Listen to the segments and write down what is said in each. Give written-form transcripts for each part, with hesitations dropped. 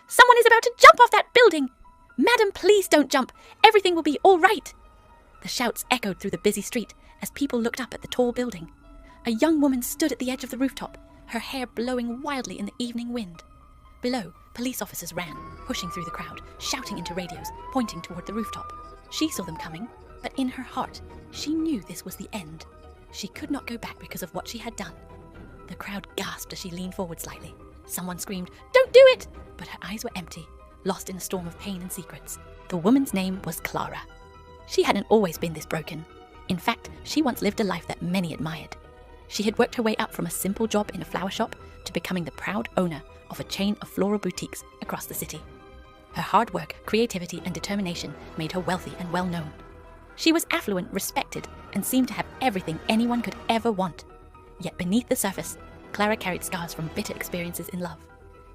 Someone is about to jump off that building! Madam, please don't jump. Everything will be all right. The shouts echoed through the busy street as people looked up at the tall building. A young woman stood at the edge of the rooftop, her hair blowing wildly in the evening wind. Below, police officers ran, pushing through the crowd, shouting into radios, pointing toward the rooftop. She saw them coming, but in her heart, she knew this was the end. She could not go back because of what she had done. The crowd gasped as she leaned forward slightly. Someone screamed, "Don't do it!" But her eyes were empty, lost in a storm of pain and secrets. The woman's name was Clara. She hadn't always been this broken. In fact, she once lived a life that many admired. She had worked her way up from a simple job in a flower shop to becoming the proud owner of a chain of floral boutiques across the city. Her hard work, creativity, and determination made her wealthy and well-known. She was affluent, respected, and seemed to have everything anyone could ever want. Yet beneath the surface, Clara carried scars from bitter experiences in love.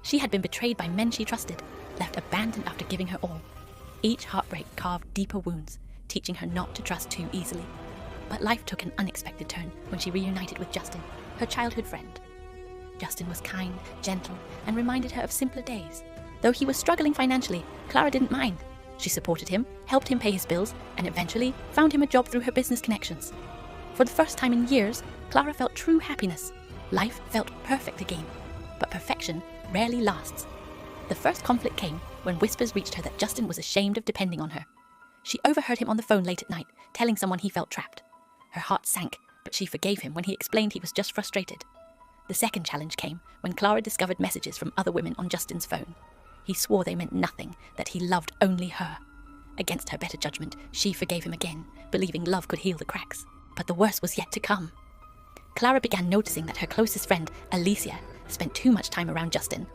She had been betrayed by men she trusted, left abandoned after giving her all. Each heartbreak carved deeper wounds, teaching her not to trust too easily. But life took an unexpected turn when she reunited with Justin, her childhood friend. Justin was kind, gentle, and reminded her of simpler days. Though he was struggling financially, Clara didn't mind. She supported him, helped him pay his bills, and eventually found him a job through her business connections. For the first time in years, Clara felt true happiness. Life felt perfect again. But perfection rarely lasts. The first conflict came when whispers reached her that Justin was ashamed of depending on her. She overheard him on the phone late at night, telling someone he felt trapped. Her heart sank, but she forgave him when he explained he was just frustrated. The second challenge came when Clara discovered messages from other women on Justin's phone. He swore they meant nothing, that he loved only her. Against her better judgment, she forgave him again, believing love could heal the cracks. But the worst was yet to come. Clara began noticing that her closest friend, Alicia, spent too much time around Justin.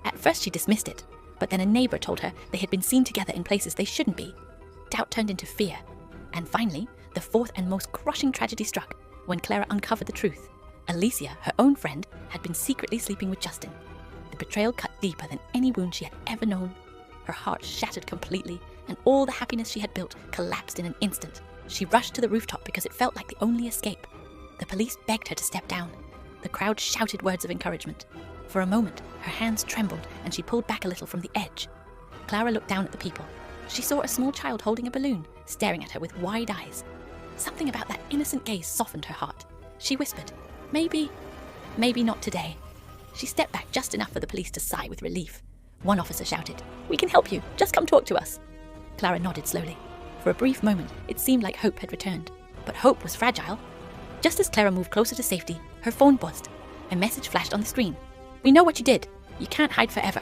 At first she dismissed it, but then a neighbor told her they had been seen together in places they shouldn't be. Doubt turned into fear. And finally, the fourth and most crushing tragedy struck when Clara uncovered the truth. Alicia, her own friend, had been secretly sleeping with Justin. The betrayal cut deeper than any wound she had ever known. Her heart shattered completely, and all the happiness she had built collapsed in an instant. She rushed to the rooftop because it felt like the only escape. The police begged her to step down. The crowd shouted words of encouragement. For a moment, her hands trembled and she pulled back a little from the edge. Clara looked down at the people. She saw a small child holding a balloon, staring at her with wide eyes. Something about that innocent gaze softened her heart. She whispered, maybe not today. She stepped back just enough for the police to sigh with relief. One officer shouted, "We can help you. Just come talk to us." Clara nodded slowly. For a brief moment, it seemed like hope had returned. But hope was fragile. Just as Clara moved closer to safety, her phone buzzed. A message flashed on the screen. "We know what you did. You can't hide forever.